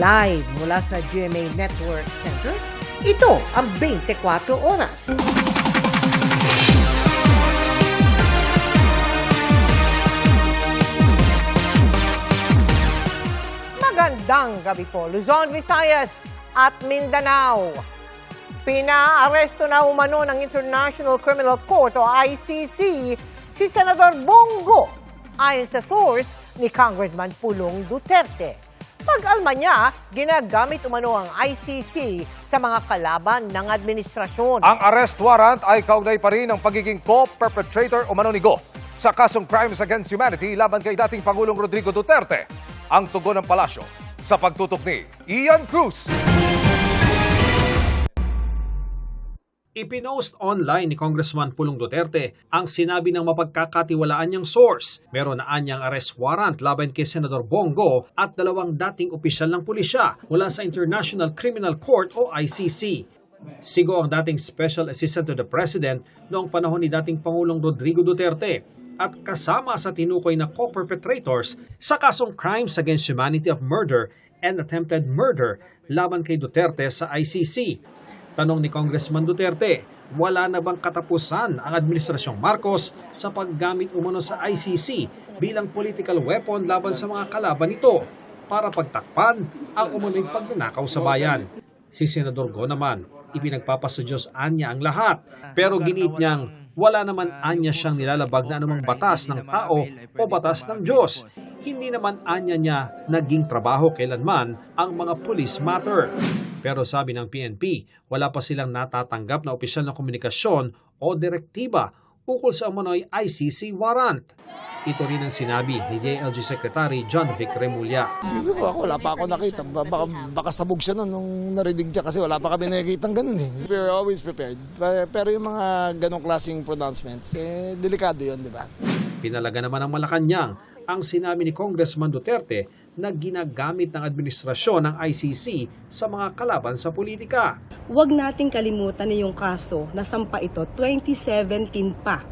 Live mula sa GMA Network Center, ito ang 24 Oras. Magandang gabi po, Luzon, Visayas at Mindanao. Pinaaresto na umano ng International Criminal Court o ICC si Senador Bongo ayon sa source ni Congressman Pulong Duterte. Pag-alma niya, ginagamit umano ang ICC sa mga kalaban ng administrasyon. Ang arrest warrant ay kaugnay pa rin ng pagiging co-perpetrator umano ni Go sa kasong Crimes Against Humanity laban kay dating Pangulong Rodrigo Duterte. Ang tugon ng palasyo sa pagtutok ni Ian Cruz. Ipinost online ni Congressman Pulong Duterte ang sinabi ng mapagkakatiwalaan niyang source. Meron na anyang arrest warrant laban kay Senador Bongo at dalawang dating opisyal ng pulisya mula sa International Criminal Court o ICC. Sigo ang dating Special Assistant to the President noong panahon ni dating Pangulong Rodrigo Duterte at kasama sa tinukoy na co-perpetrators sa kasong Crimes Against Humanity of Murder and Attempted Murder laban kay Duterte sa ICC. Tanong ni Congressman Duterte, wala na bang katapusan ang Administrasyong Marcos sa paggamit umano sa ICC bilang political weapon laban sa mga kalaban nito para pagtakpan ang umano'y pagnanakaw sa bayan? Si Senador Go naman, ipinagpapasadyos anya ang lahat, pero ginit niyang wala naman anya siyang nilalabag na anumang batas ng tao o batas ng Diyos. Hindi naman anya niya naging trabaho kailanman ang mga police matter. Pero sabi ng PNP, wala pa silang natatanggap na opisyal na komunikasyon o direktiba ukol sa umano'y ICC warrant. Ito rin ang sinabi ni JLG Secretary John Vic Remulla. Hindi ko ako, wala pa ako nakita. Baka sabog siya nung narinig siya kasi wala pa kami nakikitang ganun eh. We're always prepared. Pero yung mga ganong klaseng pronouncements, delikado yun, di ba? Pinalaga naman ng Malacanang ang sinabi ni Congressman Duterte na ginagamit ng administrasyon ng ICC sa mga kalaban sa politika. Huwag nating kalimutan na yung kaso na sampa ito 2017 pa.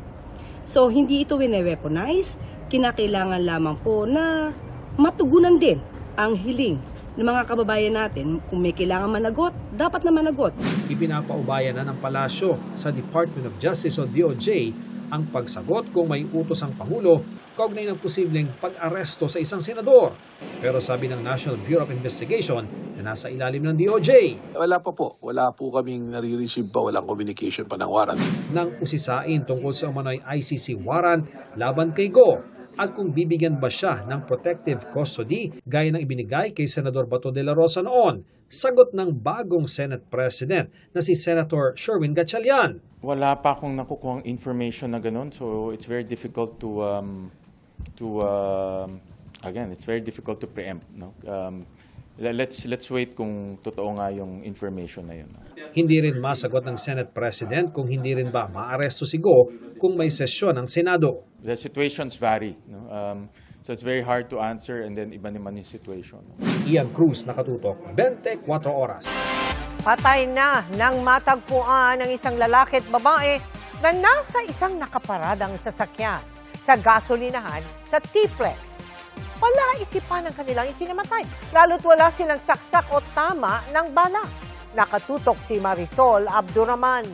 So hindi ito wine-weaponize, kinakailangan lamang po na matugunan din ang hiling ng mga kababayan natin. Kung may kailangan managot, dapat na managot. Ipinapaubayan na ng palasyo sa Department of Justice o DOJ ang pagsagot kung may utos ang Pangulo kaugnay ng posibleng pag-aresto sa isang senador. Pero sabi ng National Bureau of Investigation na nasa ilalim ng DOJ. Wala pa po. Wala po kaming nare-receive pa. Walang communication pa ng warrant. Nang usisain tungkol sa umano'y ICC warrant laban kay Go at kung bibigyan ba siya ng protective custody gaya ng ibinigay kay Senador Bato de la Rosa noon. Sagot ng bagong Senate President na si Senator Sherwin Gatchalian. Wala pa akong nakukuhang information na ganun, so it's very difficult again, it's very difficult to preempt. No? Let's wait kung totoo nga yung information na yun. Hindi rin masagot ng Senate President kung hindi rin ba maaresto si Go kung may sesyon ng Senado. The situations vary. No? So it's very hard to answer and then iba naman yung situation. Ian Cruz, Nakatutok, 24 Oras. Patay na nang matagpuan ng isang lalaki at babae na nasa isang nakaparadang sasakyan sa gasolinahan sa T-Plex. Wala isipan ng kanilang ikinamatay, lalo't wala silang saksak o tama ng bala. Nakatutok si Marisol Abduraman.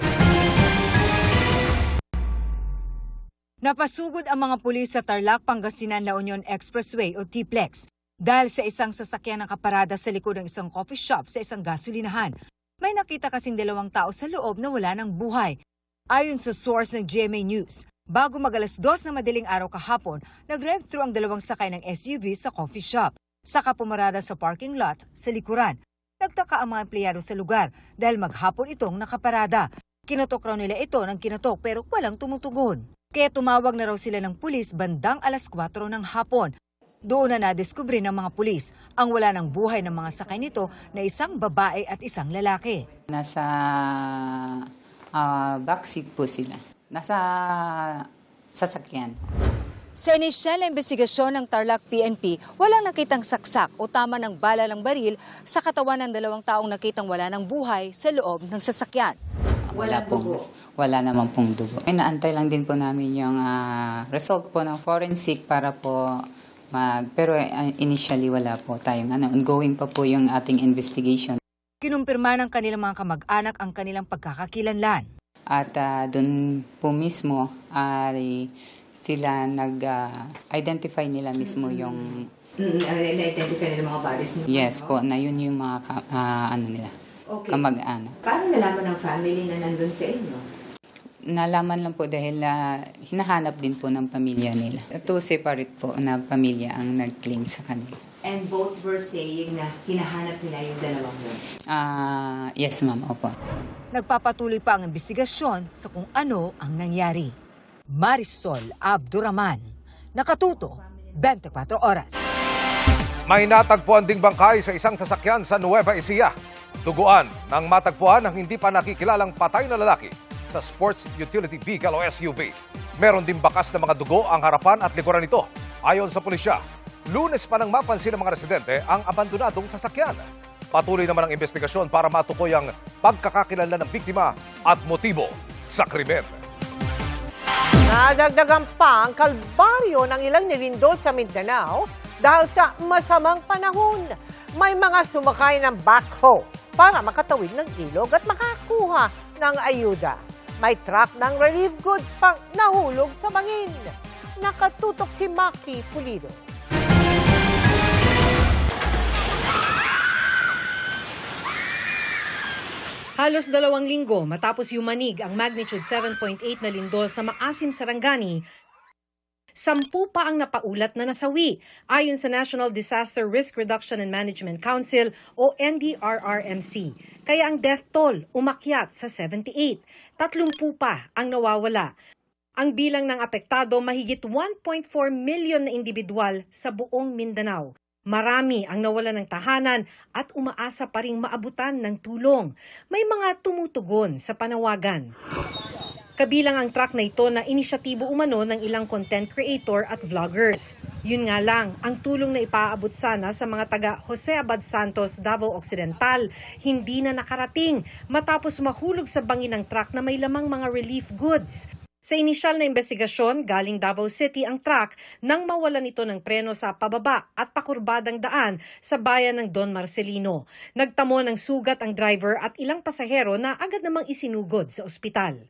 Napasugod ang mga pulis sa Tarlac, Pangasinan, La Union Expressway o T-Plex dahil sa isang sasakyan ng kaparada sa likod ng isang coffee shop sa isang gasolinahan. May nakita kasing dalawang tao sa loob na wala ng buhay. Ayon sa source ng GMA News, bago mag-alas 2 ng madaling araw kahapon, nag-drive-thru ang dalawang sakay ng SUV sa coffee shop. Saka pumarada sa parking lot sa likuran. Nagtaka ang mga empleyado sa lugar dahil maghapon itong nakaparada. Kinotok raw nila ito ng kinotok pero walang tumutugon. Kaya tumawag na raw sila ng pulis bandang alas 4 ng hapon. Doon na nadiskubre ng mga pulis ang wala ng buhay ng mga sakay nito na isang babae at isang lalaki. Nasa backseat po sila. Nasa sasakyan. Sa inisyal na investigasyon ng Tarlac PNP, walang nakitang saksak o tama ng bala ng baril sa katawan ng dalawang taong nakitang wala ng buhay sa loob ng sasakyan. Wala naman pong dugo. Inaantay lang din po namin yung result po ng forensic para po Pero initially wala po tayong ongoing pa po yung ating investigation. Kinumpirma ng kanilang mga kamag-anak ang kanilang pagkakakilanlan. At doon po mismo ay sila nag-identify nila mismo yung... Na-identify nila mga bodies nila? Yes po, na yun yung mga nila, kamag-anak. Paano nalaman ng family na nandun sa inyo? Nalaman lang po dahil hinahanap din po ng pamilya nila. Two separate po na pamilya ang nag-claim sa kanila. And both were saying na hinahanap nila yung dalawang yun? Yes ma'am, opo. Nagpapatuloy pa ang investigasyon sa kung ano ang nangyari. Marisol Abduraman, Nakatuto, 24 Oras. May natagpuan ding bangkay sa isang sasakyan sa Nueva Ecija. Duguan ng matagpuan ng hindi pa nakikilalang patay na lalaki sa sports utility vehicle o SUV. Meron din bakas na mga dugo ang harapan at likuran nito. Ayon sa pulisya, Lunes pa nang mapansin ng mga residente ang abandonadong sasakyan. Patuloy naman ang investigasyon para matukoy ang pagkakakilanlan ng biktima at motibo sa krimen. Nadagdagan pa ang kalbaryo ng ilang nilindol sa Mindanao dahil sa masamang panahon. May mga sumakay ng backhoe para makatawid ng ilog at makakuha ng ayuda. May truck ng relief goods pang nahulog sa bangin. Nakatutok si Maki Pulido. Halos 2 linggo matapos yumanig ang magnitude 7.8 na lindol sa Maasim, Sarangani, 10 pa ang napaulat na nasawi ayon sa National Disaster Risk Reduction and Management Council o NDRRMC. Kaya ang death toll umakyat sa 78. 30 pa ang nawawala. Ang bilang ng apektado mahigit 1.4 million na individual sa buong Mindanao. Marami ang nawalan ng tahanan at umaasa pa ring maabutan ng tulong. May mga tumutugon sa panawagan. Kabilang ang truck na ito na inisyatibo umano ng ilang content creator at vloggers. Yun nga lang, ang tulong na ipaabot sana sa mga taga Jose Abad Santos, Davao Occidental, hindi na nakarating matapos mahulog sa bangin ng truck na may lamang mga relief goods. Sa inisyal na investigasyon, galing Davao City ang truck nang mawalan ito ng preno sa pababa at pakurbadang daan sa bayan ng Don Marcelino. Nagtamo ng sugat ang driver at ilang pasahero na agad namang isinugod sa ospital.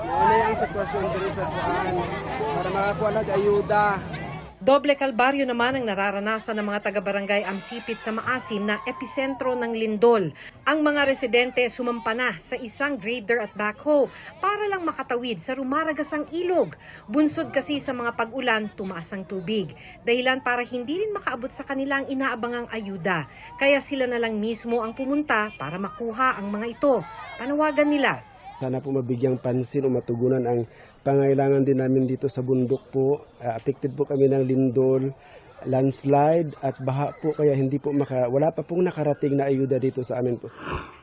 Ano ang sitwasyon dito sa kuan para makakuha ng ayuda? Doble kalbaryo naman ang nararanasan ng mga taga-barangay Amsipit sa Maasim na episentro ng lindol. Ang mga residente sumampa na sa isang grader at backhoe para lang makatawid sa rumaragasang ilog. Bunsod kasi sa mga pag-ulan, tumaas ang tubig. Dahilan para hindi rin makaabot sa kanilang inaabangang ayuda. Kaya sila na lang mismo ang pumunta para makuha ang mga ito. Panawagan nila. Sana po mabigyang pansin o matugunan ang pangailangan din namin dito sa bundok po. Affected po kami ng lindol, landslide at baha po kaya hindi po wala pa pong nakarating na ayuda dito sa amin po.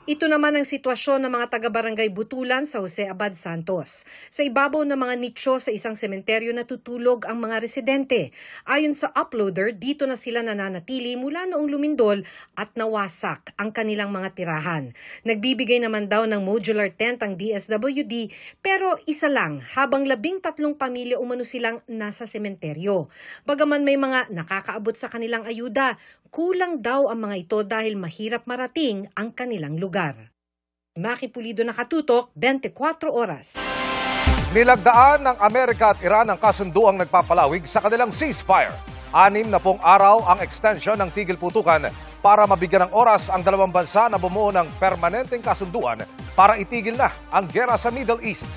Ito naman ang sitwasyon ng mga taga-barangay Butulan sa Jose Abad Santos. Sa ibabaw ng mga nicho sa isang sementeryo natutulog ang mga residente. Ayon sa uploader, dito na sila nananatili mula noong lumindol at nawasak ang kanilang mga tirahan. Nagbibigay naman daw ng modular tent ang DSWD pero isa lang habang 13 pamilya umano silang nasa sementeryo. Bagaman may mga nakakaabot sa kanilang ayuda, kulang daw ang mga ito dahil mahirap marating ang kanilang lugar. Maki Pulido, Nakatutok, 24 Oras. Nilagdaan ng Amerika at Iran ang kasunduang nagpapalawig sa kanilang ceasefire. 6 na pong araw ang extension ng tigil putukan para mabigyan ng oras ang dalawang bansa na bumuo ng permanenteng kasunduan para itigil na ang gera sa Middle East.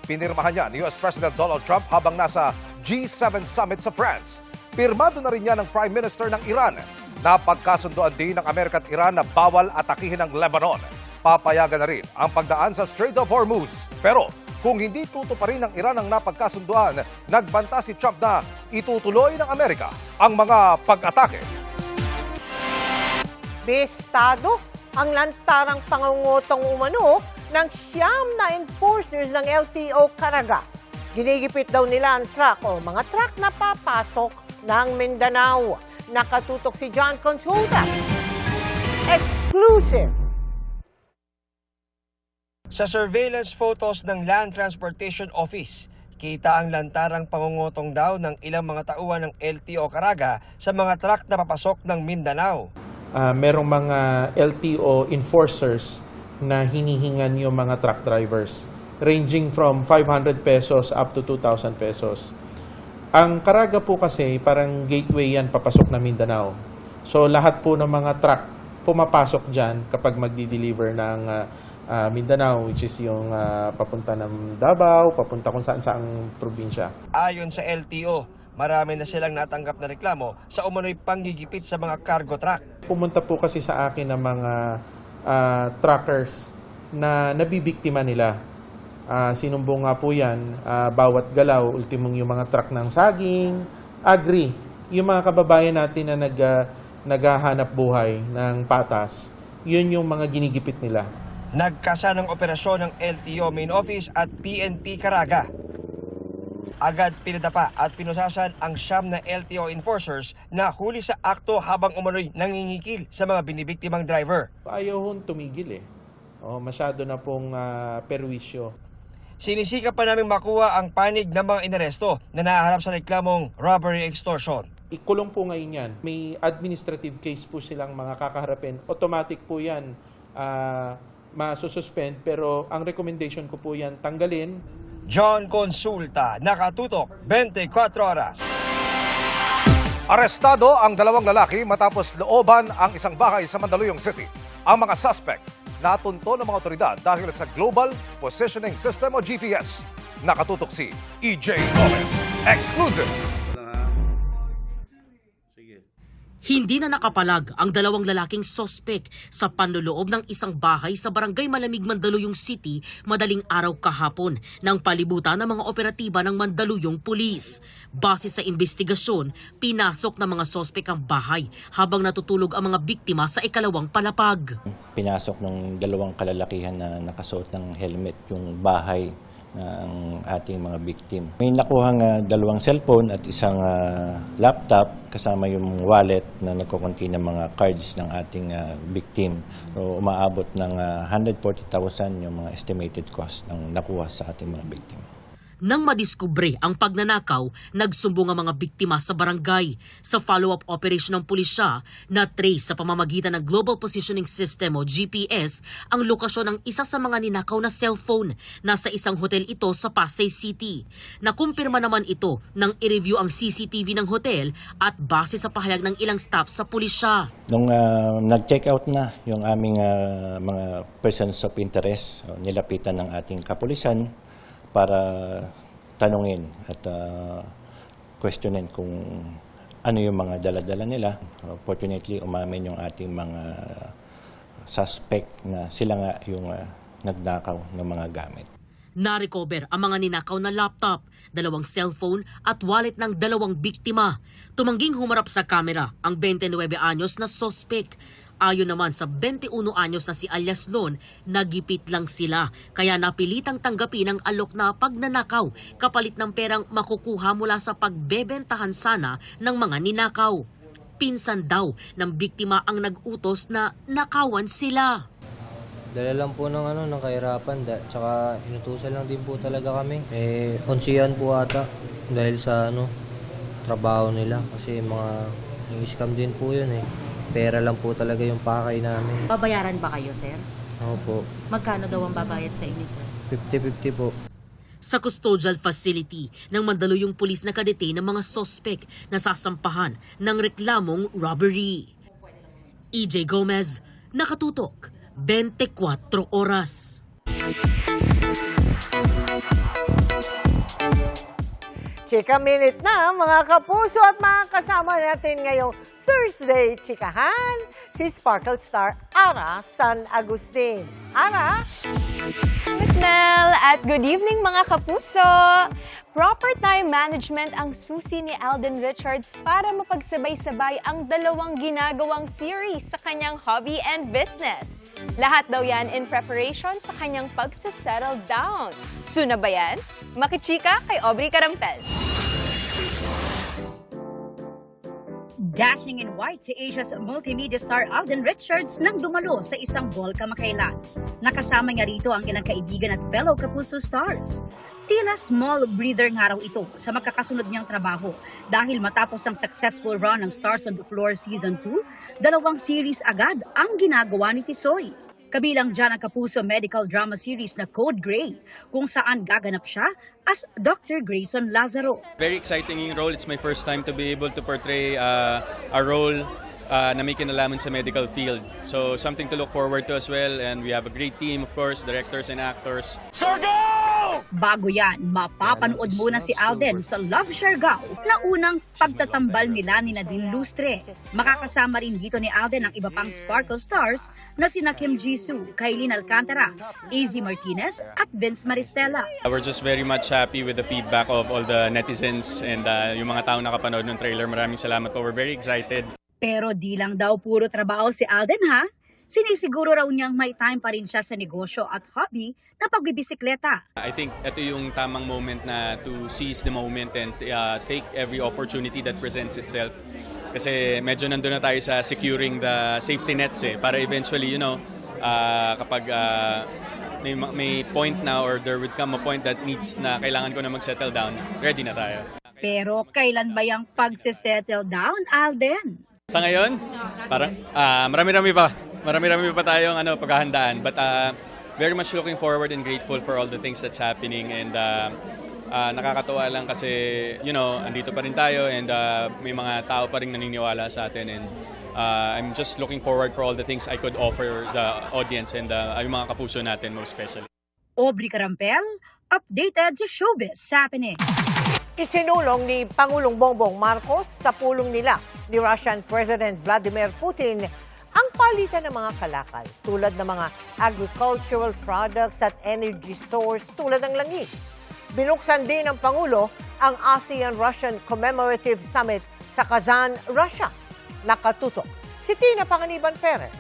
Pinirmahan niya ni US President Donald Trump habang nasa G7 Summit sa France. Pirmado na rin niya ng Prime Minister ng Iran. Napagkasunduan din ng Amerika at Iran na bawal atakihin ang Lebanon. Papayagan na rin ang pagdaan sa Strait of Hormuz. Pero kung hindi tutuparin ng Iran ang napagkasunduan, nagbanta si Trump na itutuloy ng Amerika ang mga pag-atake. Bistado ang lantarang pangungutong umano ng 9 na enforcers ng LTO Caraga. Ginigipit daw nila ang truck o mga truck na papasok ng Mindanao. Nakatutok si John Consulta. Exclusive. Sa surveillance photos ng Land Transportation Office, Kita ang lantarang pangungutong daw ng ilang mga tauhan ng LTO Caraga sa mga truck na papasok ng Mindanao. Merong mga LTO enforcers na hinihingan yung mga truck drivers, ranging from 500 pesos up to 2,000 pesos. Ang Caraga po kasi parang gateway yan papasok na Mindanao. So lahat po ng mga truck pumapasok dyan kapag magdi-deliver ng Mindanao, which is yung papunta ng Davao, papunta kung saan saang probinsya. Ayon sa LTO, marami na silang natanggap na reklamo sa umano'y panggigipit sa mga cargo truck. Pumunta po kasi sa akin ng mga truckers na nabibiktima nila. Sinumbong nga po yan, bawat galaw, ultimong yung mga truck ng saging, agri. Yung mga kababayan natin na naghahanap buhay ng patas, yun yung mga ginigipit nila. Nagkasa ng operasyon ng LTO Main Office at PNP Caraga. Agad pinadapa at pinusasan ang 9 na LTO enforcers na huli sa akto habang umano'y nangingikil sa mga binibiktimang driver. Ayaw hong tumigil masyado na pong perwisyo. Sinisika pa namin makuha ang panig ng mga inaresto na nahaharap sa reklamong robbery extortion. Ikulong po ngayon yan. May administrative case po silang mga kakaharapin. Automatic po yan masususpend, pero ang recommendation ko po yan tanggalin. John Consulta, Nakatutok, 24 Oras. Arestado ang 2 lalaki matapos looban ang isang bahay sa Mandaluyong City. Ang mga suspect natunto ng mga otoridad dahil sa Global Positioning System o GPS. Nakatutok si EJ Gomez. Exclusive! Hindi na nakapalag ang 2 lalaking sospek sa panloloob ng isang bahay sa Barangay Malamig, Mandaluyong City madaling araw kahapon nang palibutan ng mga operatiba ng Mandaluyong Pulis. Base sa investigasyon, pinasok ng mga sospek ang bahay habang natutulog ang mga biktima sa ikalawang palapag. Pinasok ng 2 kalalakihan na nakasuot ng helmet yung bahay ng ating mga victim. May nakuhang 2 cellphone at isang laptop kasama yung wallet na nagkukunti ng mga cards ng ating victim. So, umaabot ng 140,000 yung mga estimated cost ng nakuha sa ating mga victim. Nang madiskubre ang pagnanakaw, nagsumbong ang mga biktima sa barangay. Sa follow-up operation ng pulisya, na-trace sa pamamagitan ng Global Positioning System o GPS ang lokasyon ng isa sa mga ninakaw na cellphone. Nasa isang hotel ito sa Pasay City. Nakumpirma naman ito nang i-review ang CCTV ng hotel at base sa pahayag ng ilang staff sa pulisya. Nung nag-check out na yung aming mga persons of interest, nilapitan ng ating kapulisan para tanungin at questionin kung ano yung mga dala-dala nila. Fortunately, umamin yung ating mga suspect na sila nga yung nagnakaw ng mga gamit. Na-recover ang mga ninakaw na laptop, 2 cellphone at wallet ng 2 biktima. Tumangging humarap sa kamera ang 29 anyos na suspect. Ayon naman sa 21 anyos na si alias Lon, nagipit lang sila kaya napilitang tanggapin ang alok na pagnanakaw kapalit ng perang makukuha mula sa pagbebentahan sana ng mga ninakaw. Pinsan daw ng biktima ang nag-utos na nakawan sila. Dala lang po ng kahirapan, tsaka inutusan lang din po talaga kami. Onsiyan po ata dahil sa trabaho nila kasi yung scam din po yun Pera lang po talaga yung pakay namin. Babayaran ba kayo, sir? Opo. Magkano daw ang babayad sa inyo, sir? 50-50 po. Sa custodial facility ng Mandaluyong Pulis na kadetain ng mga sospek na sasampahan ng reklamong robbery. EJ Gomez, Nakatutok, 24 Oras. Chika Minute na mga kapuso at mga kasama natin ngayong Thursday Chikahan, si Sparkle Star Ara San Agustin. Ara? Miss Mel, at good evening mga kapuso! Proper time management ang susi ni Alden Richards para mapagsabay-sabay ang 2 ginagawang series sa kanyang hobby and business. Lahat daw yan in preparation sa kanyang pagsasettle down. Suna ba yan? Makichika kay Aubrey Carampel. Dashing in white si Asia's multimedia star Alden Richards nang dumalo sa isang ball kamakailan. Nakasama niya rito ang ilang kaibigan at fellow Kapuso stars. Tila small breather nga raw ito sa magkakasunod niyang trabaho dahil matapos ang successful run ng Stars on the Floor Season 2, 2 series agad ang ginagawa ni Tisoy. Kabilang dyan ang Kapuso medical drama series na Code Gray, kung saan gaganap siya as Dr. Grayson Lazaro. Very exciting yung role. It's my first time to be able to portray a role na may kinalaman sa medical field. So something to look forward to as well. And we have a great team, of course, directors and actors. Bago yan, mapapanood muna si Alden sa Love Siargao na unang pagtatambal nila ni Nadine Lustre. Makakasama rin dito ni Alden ang iba pang Sparkle stars na sina Kim Jisoo, Kailin Alcantara, Izzy Martinez at Vince Maristella. We're just very much happy with the feedback of all the netizens and yung mga taong nakapanood ng trailer. Maraming salamat po. We're very excited. Pero di lang daw puro trabaho si Alden ha. Sinisiguro raw niyang may time pa rin siya sa negosyo at hobby na pagbibisikleta. I think ito yung tamang moment na to seize the moment and take every opportunity that presents itself. Kasi medyo nandun na tayo sa securing the safety nets para eventually, kapag may point na or there would come a point that needs na kailangan ko na mag-settle down, ready na tayo. Pero kailan ba yung pagse-settle down, Alden? Sa ngayon, parang marami-rami pa tayong paghahandaan, but very much looking forward and grateful for all the things that's happening, and nakakatuwa lang kasi andito pa rin tayo and may mga tao pa rin naniniwala sa atin, and I'm just looking forward for all the things I could offer the audience and yung mga kapuso natin most especially. Aubrey Carampel, updated sa Showbiz Happening. Isinulong ni Pangulong Bongbong Marcos sa pulong nila ni Russian President Vladimir Putin ang palitan ng mga kalakal tulad ng mga agricultural products at energy source tulad ng langis. Binuksan din ng Pangulo ang ASEAN-Russian Commemorative Summit sa Kazan, Russia. Nakatutok si Tina Panganiban Perez.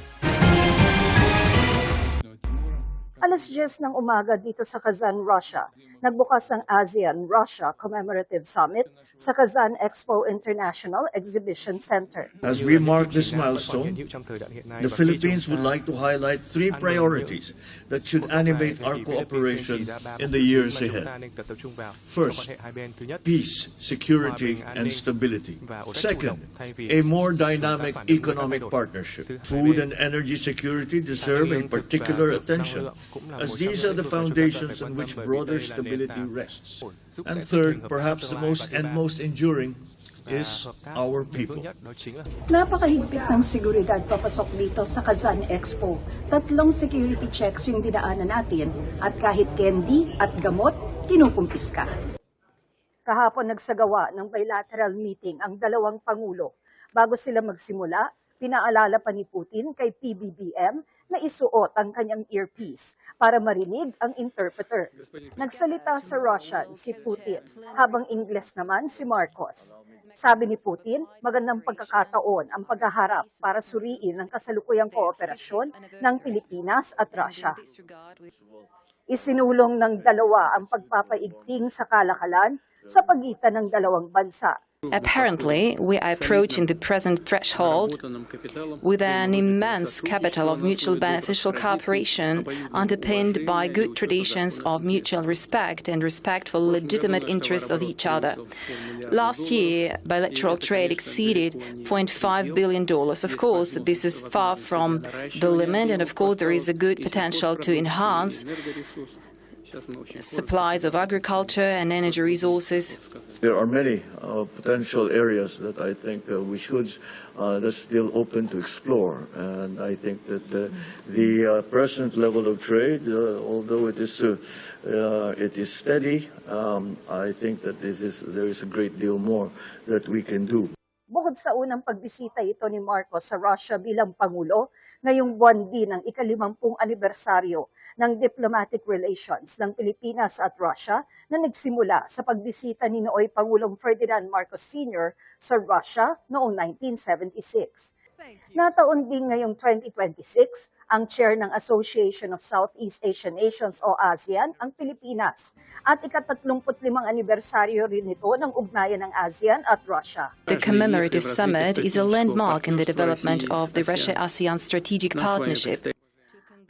Alas 10 ng umaga dito sa Kazan, Russia, nagbukas ang ASEAN-Russia Commemorative Summit sa Kazan Expo International Exhibition Center. As we mark this milestone, the Philippines would like to highlight 3 priorities that should animate our cooperation in the years ahead. First, peace, security, and stability. Second, a more dynamic economic partnership. Food and energy security deserve a particular attention, as these are the foundations on which broader stability rests. And third, perhaps the most enduring, is our people. Napakahigpit ng seguridad papasok dito sa Kazan Expo. 3 security checks yung dinaanan natin at kahit candy at gamot, kinukumpiska. Kahapon nagsagawa ng bilateral meeting ang dalawang pangulo. Bago sila magsimula, pinaalala pa ni Putin kay PBBM na isuot ang kanyang earpiece para marinig ang interpreter. Nagsalita sa Russian si Putin, habang Ingles naman si Marcos. Sabi ni Putin, magandang pagkakataon ang paghaharap para suriin ang kasalukuyang kooperasyon ng Pilipinas at Russia. Isinulong ng dalawa ang pagpapaigting sa kalakalan sa pagitan ng dalawang bansa. Apparently, we are approaching the present threshold with an immense capital of mutual beneficial cooperation underpinned by good traditions of mutual respect and respect for legitimate interests of each other. Last year, bilateral trade exceeded $0.5 billion. Of course, this is far from the limit, and of course, there is a good potential to enhance supplies of agriculture and energy resources. There are many potential areas that I think we should, that's still open to explore. And I think that the present level of trade, although it is steady, I think that there is a great deal more that we can do. Bukod sa unang pagbisita ito ni Marcos sa Russia bilang Pangulo, ngayong buwan din ang ika-50 anibersaryo ng diplomatic relations ng Pilipinas at Russia na nagsimula sa pagbisita ni nooy Pangulong Ferdinand Marcos Sr. sa Russia noong 1976. Nataon din ngayong 2026 Ang chair ng Association of Southeast Asian Nations o ASEAN ang Pilipinas at ika-35 anibersaryo rin nito ng ugnayan ng ASEAN at Russia. The commemorative summit is a landmark in the development of the Russia-ASEAN strategic partnership.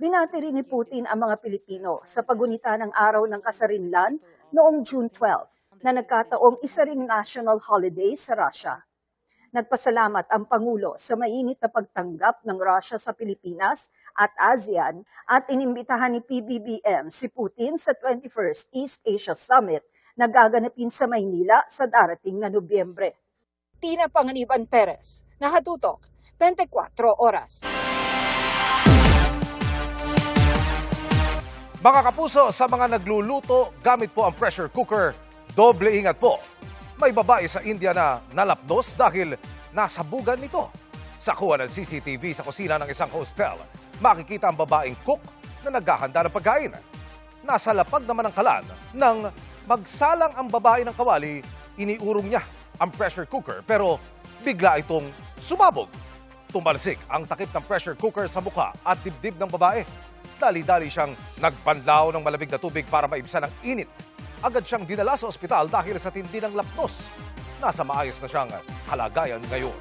Binati rin ni Putin ang mga Pilipino sa pagunita ng Araw ng Kasarinlan noong June 12 na nagkataong isa ring national holiday sa Russia. Nagpasalamat ang Pangulo sa mainit na pagtanggap ng Russia sa Pilipinas at ASEAN at inimbitahan ni PBBM si Putin sa 21st East Asia Summit na gaganapin sa Maynila sa darating na Nobyembre. Tina Panganiban Perez, Nakatutok, 24 Oras. Mga kapuso, sa mga nagluluto gamit po ang pressure cooker, doble ingat po. May babae sa India na nalapnos dahil nasabugan nito. Sa kuha ng CCTV sa kusina ng isang hostel, makikita ang babaeng cook na naghahanda ng pagkain. Nasa lapag naman ang kalan nang magsalang ang babae ng kawali, iniurong niya ang pressure cooker pero bigla itong sumabog. Tumalsik ang takip ng pressure cooker sa mukha at dibdib ng babae. Dali-dali siyang nagpanlaw ng malamig na tubig para maibsan ang init. Agad siyang dinala sa ospital dahil sa tindi ng lapnos. Nasa maayos na siyang kalagayan ngayon.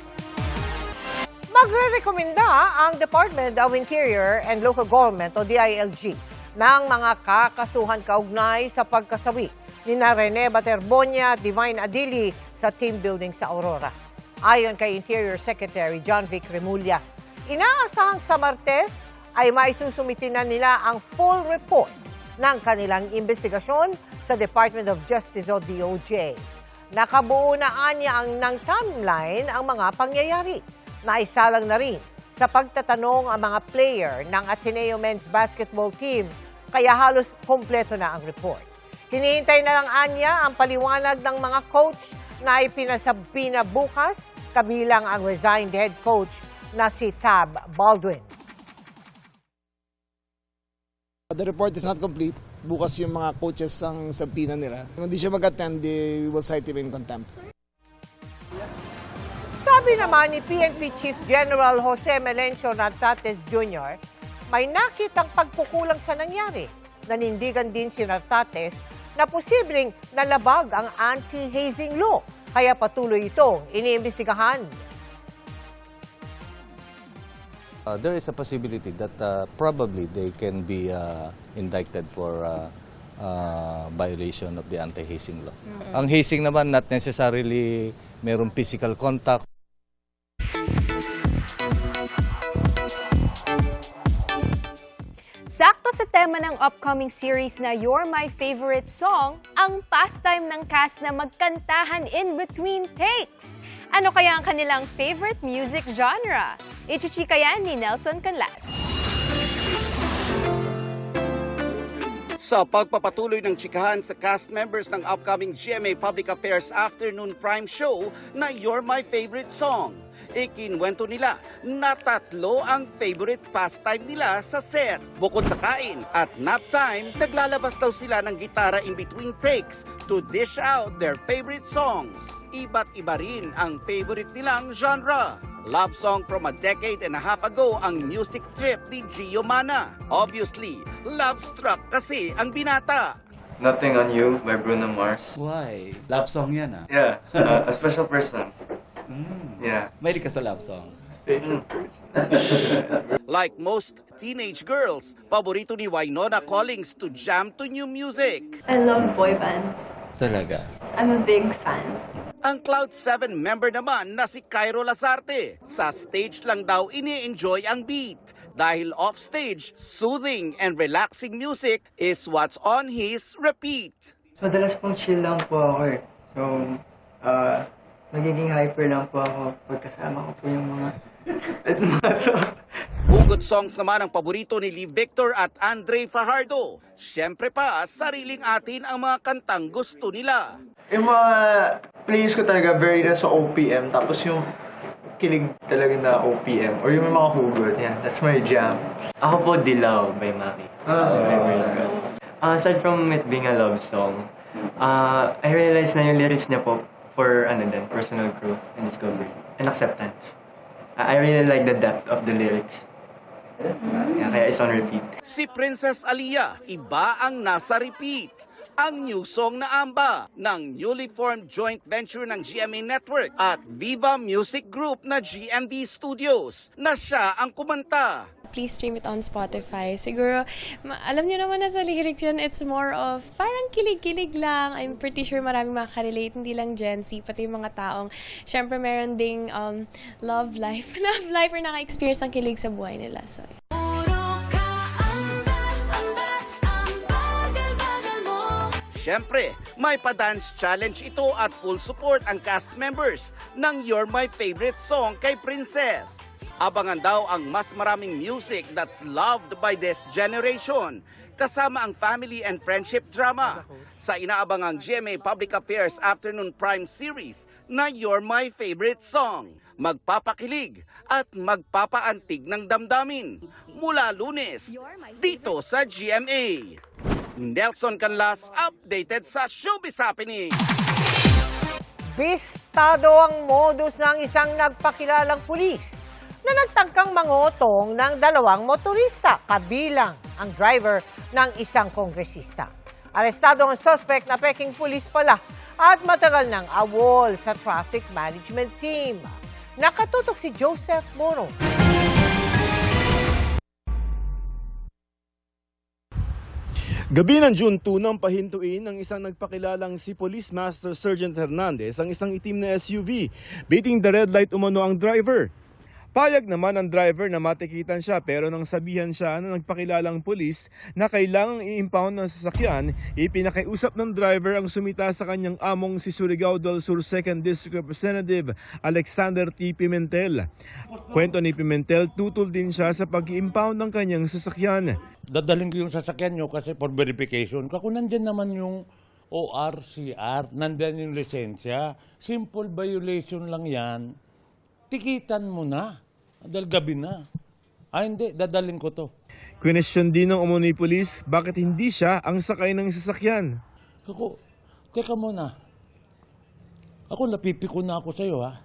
Magre-rekomenda ang Department of Interior and Local Government o DILG ng mga kakasuhan kaugnay sa pagkasawi ni Rene Baterbonia at Divine Adili sa team building sa Aurora. Ayon kay Interior Secretary John Vic Remulla, inaasahang sa Martes ay maisusumiti na nila ang full report ng kanilang investigasyon sa Department of Justice o DOJ. Nakabuo na anya ng timeline ang mga pangyayari. Naisalang na rin sa pagtatanong ang mga player ng Ateneo Men's Basketball Team, kaya halos kompleto na ang report. Hinihintay na lang anya ang paliwanag ng mga coach na ipinasabi na bukas, kabilang ang resigned head coach na si Tab Baldwin. The report is not complete. Bukas yung mga coaches ang sabina nila. Kung hindi siya mag-attend, they will cite him in contempt. Sabi naman ni PNP Chief General Jose Melencio Nartates Jr., may nakitang pagkukulang sa nangyari. Nanindigan din si Nartates na posibleng nalabag ang anti-hazing law, kaya patuloy itong iniimbestigahan. There is a possibility that probably they can be indicted for violation of the anti-hazing law. Ang hazing naman, not necessarily mayroong physical contact. Sakto sa tema ng upcoming series na You're My Favorite Song, ang pastime ng cast na magkantahan in between takes. Ano kaya ang kanilang favorite music genre? Ichichika yan ni Nelson Canlas. Sa pagpapatuloy ng chikahan sa cast members ng upcoming GMA Public Affairs Afternoon Prime Show na You're My Favorite Song, ikinwento nila na 3 ang favorite pastime nila sa set. Bukod sa kain at nap time, naglalabas daw sila ng gitara in between takes to dish out their favorite songs. Iba't iba rin ang favorite nilang genre. Love song from a decade and a half ago ang music trip ni Gio Mana. Obviously, love struck kasi ang binata. Nothing on You by Bruno Mars. Why? Love song yan ah? Yeah, a special person. Yeah. Mahilig ka sa love song? Like most teenage girls, paborito ni Wynonna Collins to jam to new music. I love boy bands. Talaga? I'm a big fan. Ang Cloud7 member naman na si Cairo Lazarte, sa stage lang daw ini-enjoy ang beat. Dahil offstage, soothing and relaxing music is what's on his repeat. Madalas pong chill lang po ako eh. So, nagiging hyper lang po ako pagkasama ko po yung mga Hugot songs naman ang paborito ni Lee Victor at Andre Fajardo. Siyempre pa, sariling atin ang mga kantang gusto nila. Yung mga plays ko talaga very na sa OPM, tapos yung kilig talaga na OPM, or yung mga hugot, yeah, that's my jam. Ako po, Dilaw by Maki. Aside from it being a love song, I realized na yung lyrics niya po for personal growth and discovery and acceptance. I really like the depth of the lyrics. Yeah, kaya it's on repeat. Si Princess Aliyah, iba ang nasa repeat. Ang new song na Amba ng newly formed joint venture ng GMA Network at Viva Music Group na GMD Studios na siya ang kumanta. Please stream it on Spotify. Siguro, alam niyo naman na sa lyrics yun, it's more of parang kilig-kilig lang. I'm pretty sure maraming makaka-relate, hindi lang Gen Z, pati yung mga taong, syempre meron ding love life or naka-experience ng kilig sa buhay nila. So, Siyempre, may pa-dance challenge ito at full support ang cast members ng You're My Favorite Song kay Princess. Abangan daw ang mas maraming music that's loved by this generation, kasama ang family and friendship drama sa inaabangang GMA Public Affairs Afternoon Prime Series na You're My Favorite Song. Magpapakilig at magpapaantig ng damdamin mula Lunes dito sa GMA. Nelson Canlas, updated sa Showbiz Happening. Bistado ang modus ng isang nagpakilalang pulis na nagtangkang mangotong ng 2 motorista, kabilang ang driver ng isang kongresista. Arestado ang suspect na peking pulis pala at matagal ng awol sa traffic management team. Nakatutok si Joseph Moro. Gabi ng June 2 nang pahintuin ng isang nagpakilalang si Police Master Sergeant Hernandez ang isang itim na SUV. Beating the red light umano ang driver. Payag naman ang driver na matikitan siya pero nang sabihan siya ng nagpakilalang pulis na kailangang i-impound ng sasakyan, ipinakiusap ng driver ang sumita sa kanyang among si Surigao del Sur 2nd District Representative Alexander T. Pimentel. Kwento ni Pimentel, tutol din siya sa pag-i-impound ng kanyang sasakyan. Dadalhin ko yung sasakyan nyo kasi for verification. Kako nandyan naman yung ORCR, nandyan yung lisensya. Simple violation lang yan. Tikitan mo na. Dahil gabi na. Hindi, dadalhin ko to. Question din ng umunoy pulis, bakit hindi siya ang sakay ng sasakyan? Kako, teka muna. Ako, napipiko na ako sa'yo, ha?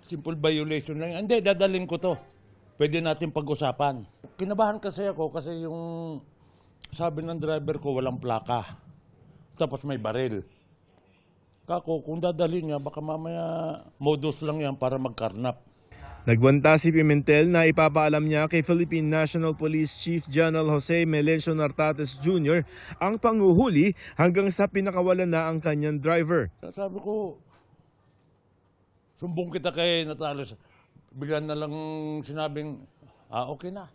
Simple violation lang. Hindi, dadalhin ko to. Pwede natin pag-usapan. Kinabahan kasi ako kasi yung sabi ng driver ko walang plaka. Tapos may baril. Kako, kung dadalhin niya, baka mamaya modus lang yan para magkarnap. Nagwanta si Pimentel na ipapaalam niya kay Philippine National Police Chief General Jose Melencio Nartates Jr. ang panguhuli hanggang sa pinakawalan na ang kanyang driver. Sabi ko, sumbong kita kay Natales. Biglan na lang sinabing, okay na.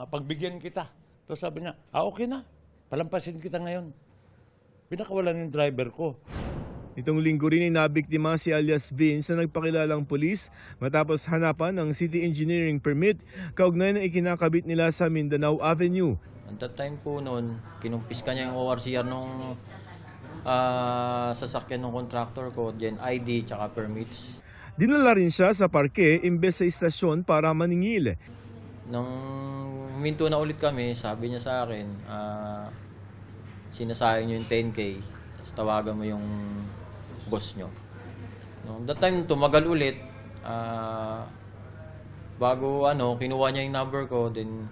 Pagbigyan kita. Tapos sabi niya, okay na. Palampasin kita ngayon. Pinakawalan yung driver ko. Itong linggo rin ay nabiktima si alias Vince na nagpakilalang pulis matapos hanapan ng city engineering permit kaugnay na ikinakabit nila sa Mindanao Avenue. At that time po noon, kinumpiska niya yung ORCR nung sasakyan ng contractor ko, then ID tsaka permits. Dinala rin siya sa parke imbes sa istasyon para maningil. Nung huminto na ulit kami, sabi niya sa akin, sinasayang niyo yung 10K, tapos tawagan mo yung boss nyo. No, that time, tumagal ulit. Bago kinuha niya yung number ko, then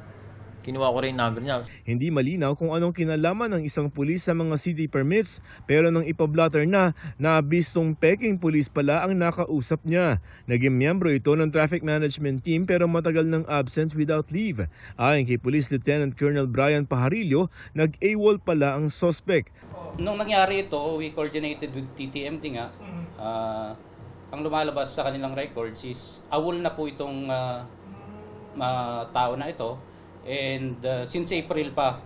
kinuha ko rin yung number niya. Hindi malinaw kung anong kinalaman ng isang pulis sa mga city permits, pero nang ipablotter na, nabistong peking pulis pala ang nakausap niya. Naging miyembro ito ng traffic management team pero matagal nang absent without leave. Ayon kay Police Lieutenant Colonel Brian Pajarillo, nag-AWOL pala ang suspect. Nung nangyari ito, we coordinated with TTMT nga. Ang lumalabas sa kanilang records is awol na po itong tao na ito. And since April pa.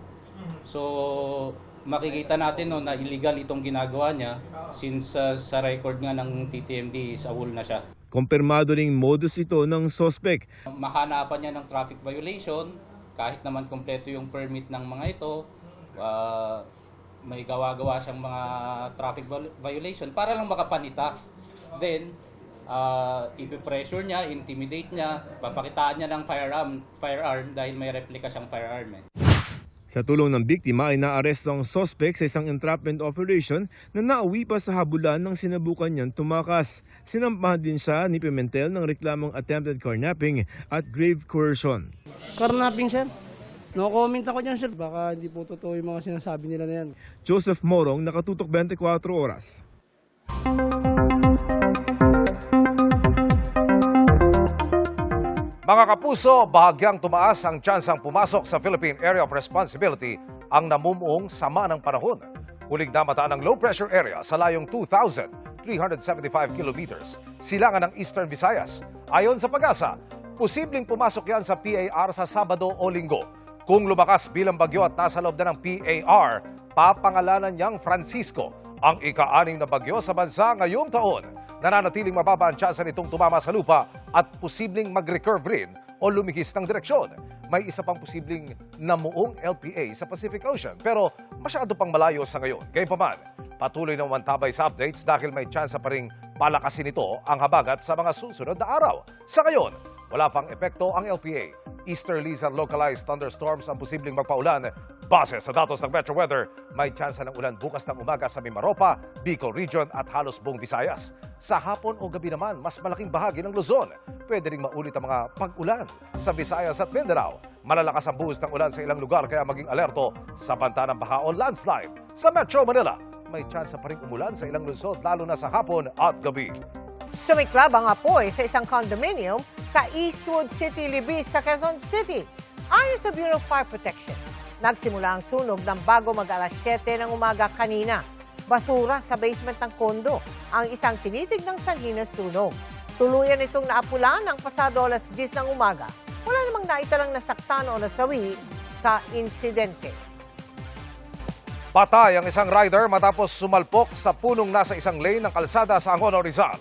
So makikita natin na illegal itong ginagawa niya since sa record nga ng TTMD is awol na siya. Kumpirmado ring modus ito ng suspect. Mahanapan niya ng traffic violation kahit naman kompleto yung permit ng mga ito. May gawa-gawa siyang mga traffic violation para lang makapanita. Then, ipipressure niya, intimidate niya, papakitaan niya ng firearm dahil may replika siyang firearm. Sa tulong ng biktima ay naaresto ang suspect sa isang entrapment operation na nauwi pa sa habulan ng sinabukan niyang tumakas. Sinampahan din siya ni Pimentel ng reklamong attempted carnapping at grave coercion. Carnapping, sir. No comment ako dyan, sir. Baka hindi po totoo yung mga sinasabi nila na yan. Joseph Morong, Nakatutok 24 Oras. Mga kapuso, bahagyang tumaas ang tsansang pumasok sa Philippine Area of Responsibility ang namumuong sama ng panahon. Huling namataan ng low pressure area sa layong 2,375 kilometers, silangan ng Eastern Visayas. Ayon sa Pag-asa, posibleng pumasok yan sa PAR sa Sabado o Linggo. Kung lumakas bilang bagyo at nasa loob na ng PAR, papangalanan niyang Francisco, ang ika-6 na bagyo sa bansa ngayong taon. Nananatiling mababa ang tsansa nitong tumama sa lupa at posibleng mag-recurve rin o lumihis ng direksyon. May isa pang posibleng namuong LPA sa Pacific Ocean pero masyado pang malayo sa ngayon. Gayunpaman, patuloy na umantabay sa updates dahil may tsansa pa ring palakasin ito ang habagat sa mga susunod na araw. Sa ngayon, wala pang epekto ang LPA. Easterlies and localized thunderstorms ang posibleng magpaulan. Base sa datos ng Metro Weather, may tsansa ng ulan bukas ng umaga sa Mimaropa, Bicol Region at halos buong Visayas. Sa hapon o gabi naman, mas malaking bahagi ng Luzon. Pwede ring maulit ang mga pag-ulan sa Visayas at Mindanao. Malalakas ang buhos ng ulan sa ilang lugar kaya maging alerto sa banta ng baha o landslide. Sa Metro Manila, may tsansa pa rin umulan sa ilang lungsod lalo na sa hapon at gabi. Sumiklab ang apoy sa isang condominium sa Eastwood City, Libis sa Quezon City. Ayon sa Bureau of Fire Protection, nagsimula ang sunog ng bago mag-alas 7 ng umaga kanina. Basura sa basement ng kondo ang isang tinitig ng sanhi ng sunog. Tuluyan itong naapulan ng pasado alas 10 ng umaga. Wala namang naitalang nasaktan o nasawi sa insidente. Patay ang isang rider matapos sumalpok sa punong nasa isang lane ng kalsada sa Angono, Rizal.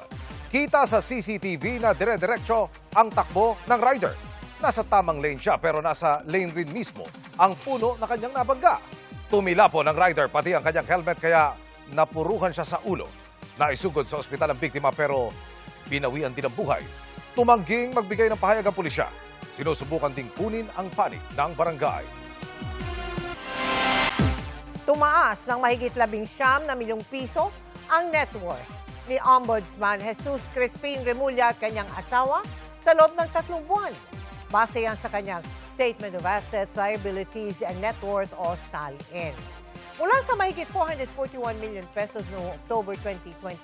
Kita sa CCTV na dire-diretso ang takbo ng rider. Nasa tamang lane siya pero nasa lane rin mismo ang puno na kanyang nabangga. Tumila po ng rider pati ang kanyang helmet kaya napuruhan siya sa ulo. Naisugod sa ospital ang biktima pero binawian din ang buhay. Tumangging magbigay ng pahayag ang pulisya. Sinusubukan ding kunin ang panig ng barangay. Tumaas ng mahigit 19 na milyong piso ang net worth ni Ombudsman Jesus Crispin Remulla at kanyang asawa sa loob ng 3 buwan. Base yan sa kanyang Statement of Assets, Liabilities and Net Worth o SALN. Mula sa mahigit 441 million pesos noong October 2025,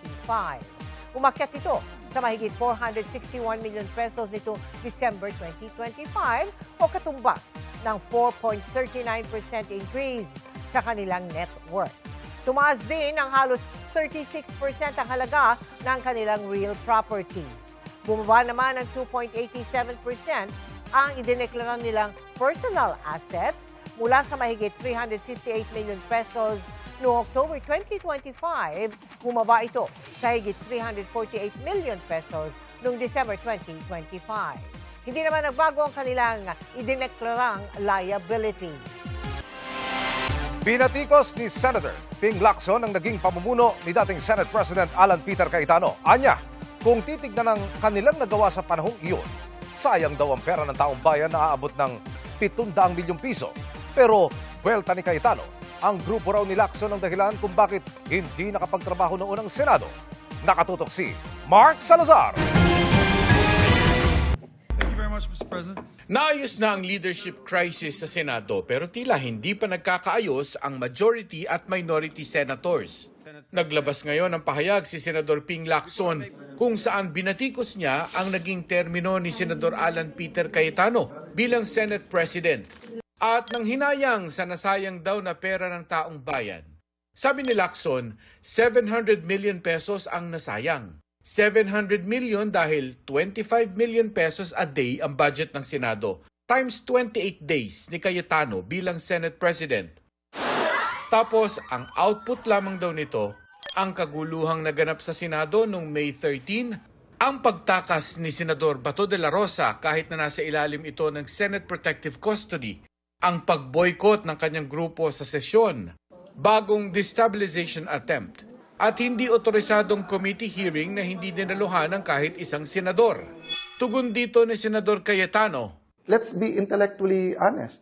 umakyat ito sa mahigit 461 million pesos nitong December 2025 o katumbas ng 4.39% increase sa kanilang net worth. Tumaas din ng halos 36% ang halaga ng kanilang real properties. Bumaba naman ng 2.87% ang idineklara nilang personal assets mula sa mahigit 358 million pesos noong October 2025, bumaba ito sa higit 348 million pesos noong December 2025. Hindi naman nagbago ang kanilang idineklarang liability. Pinatikos ni Senator Ping Lacson ang naging pamumuno ni dating Senate President Alan Peter Cayetano. Anya, kung titignan ng kanilang nagawa sa panahong iyon, sayang daw ang pera ng taong bayan na aabot ng 700 milyong piso. Pero, buwelta ni Cayetano, ang grupo raw ni Lacson ang dahilan kung bakit hindi nakapagtrabaho noon ang Senado. Nakatutok si Mark Salazar. Thank you very much, Mr. President. Naayos na ang leadership crisis sa Senado pero tila hindi pa nagkakaayos ang majority at minority senators. Naglabas ngayon ng pahayag si Senador Ping Lacson kung saan binatikos niya ang naging termino ni Senador Alan Peter Cayetano bilang Senate President at nang hinayang sa nasayang daw na pera ng taong bayan. Sabi ni Lacson, 700 million pesos ang nasayang. 700 million dahil 25 million pesos a day ang budget ng Senado times 28 days ni Cayetano bilang Senate President. Tapos, ang output lamang daw nito, ang kaguluhang naganap sa Senado noong May 13, ang pagtakas ni Senador Bato de la Rosa kahit na nasa ilalim ito ng Senate Protective Custody, ang pag-boycott ng kanyang grupo sa sesyon, bagong destabilization attempt, at hindi otorisadong committee hearing na hindi dinaluhan ng kahit isang senador. Tugon dito ni Senador Cayetano, let's be intellectually honest.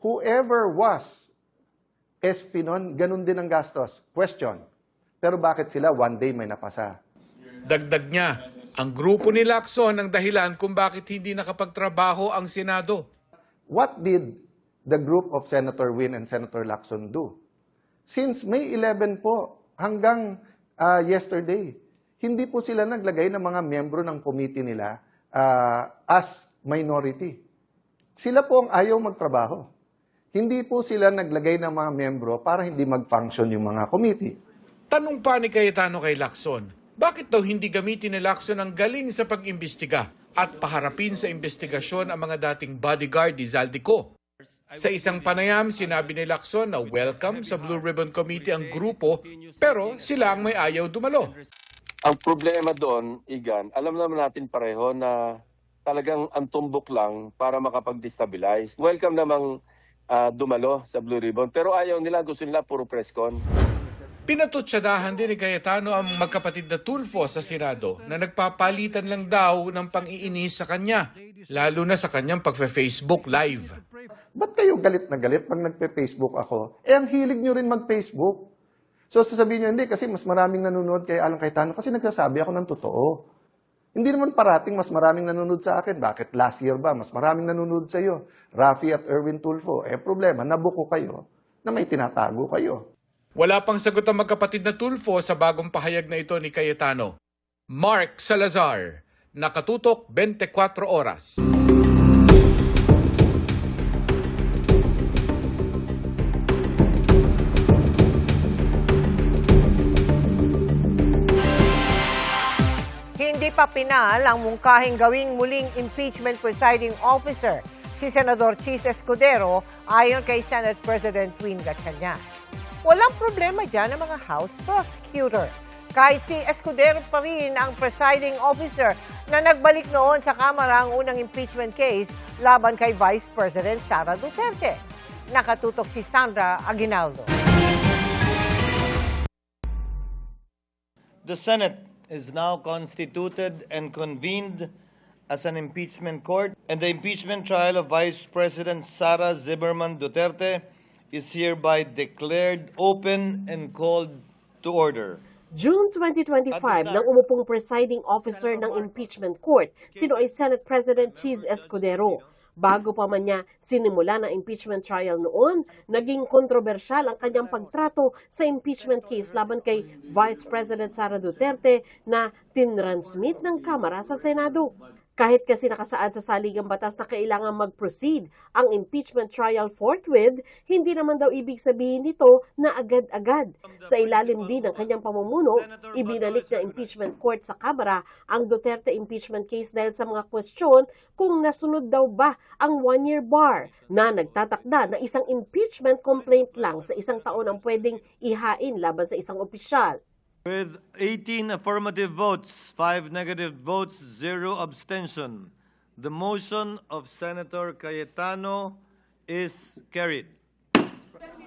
Whoever was SP nun, ganun din ang gastos. Question. Pero bakit sila one day may napasa? Dagdag niya, ang grupo ni Lacson ang dahilan kung bakit hindi nakapagtrabaho ang Senado. What did the group of Senator Win and Senator Lacson do? Since May 11 po hanggang yesterday, hindi po sila naglagay ng mga miyembro ng committee nila as minority. Sila po ang ayaw magtrabaho. Hindi po sila naglagay ng mga miyembro para hindi mag-function yung mga committee. Tanong pa ni Cayetano kay Lacson, bakit daw hindi gamitin ni Lacson ang galing sa pag-imbestiga at paharapin sa investigasyon ang mga dating bodyguard ni Zaldico? Sa isang panayam, sinabi ni Lacson na welcome sa Blue Ribbon Committee ang grupo, pero sila ang may ayaw dumalo. Ang problema doon, Igan, alam naman natin pareho na talagang ang tumbok lang para makapag-destabilize. Welcome namang dumalo sa Blue Ribbon, pero ayaw nila, gusto nila puro press con. Pinatutsadahan din ni Cayetano ang magkapatid na Tulfo sa Senado na nagpapalitan lang daw ng pang-iinis sa kanya, lalo na sa kanyang pagfe-Facebook Live. Ba't kayo galit na galit pag nagpe-Facebook ako? Ang hilig nyo rin mag-Facebook. So sasabihin nyo, hindi, kasi mas maraming nanonood kay Alan Cayetano kasi nagsasabi ako ng totoo. Hindi naman parating mas maraming nanonood sa akin. Bakit last year ba? Mas maraming nanonood sa iyo. Rafi at Erwin Tulfo. Problema, nabuko kayo na may tinatago kayo. Wala pang sagot ang magkapatid na Tulfo sa bagong pahayag na ito ni Cayetano. Mark Salazar, Nakatutok 24 Oras. Hindi pa pinal ang mungkahing gawing muling impeachment presiding officer si Senador Chis Escudero ayon kay Senate President Win Gatchalian. Walang problema dyan ang mga House prosecutor. Kahit si Escudero pa rin ang presiding officer na nagbalik noon sa Kamara ang unang impeachment case laban kay Vice President Sara Duterte. Nakatutok si Sandra Aguinaldo. The Senate is now constituted and convened as an impeachment court, and the impeachment trial of Vice President Sara Zimmerman Duterte is hereby declared open and called to order. June 2025 nang umupong presiding officer ng impeachment court, sino ay Senate President Chis Escudero. Bago pa man niya sinimula ng impeachment trial noon, naging kontrobersyal ang kanyang pagtrato sa impeachment case laban kay Vice President Sara Duterte na tinransmit ng Kamara sa Senado. Kahit kasi nakasaad sa saligang batas na kailangan mag-proceed ang impeachment trial forthwith, hindi naman daw ibig sabihin nito na agad-agad. Sa ilalim din ng kanyang pamumuno, ibinalik ng impeachment court sa Kamara ang Duterte impeachment case dahil sa mga kwestiyon kung nasunod daw ba ang one-year bar na nagtatakda na isang impeachment complaint lang sa isang taon ang pwedeng ihain laban sa isang opisyal. With 18 affirmative votes, 5 negative votes, 0 abstention, the motion of Senator Cayetano is carried.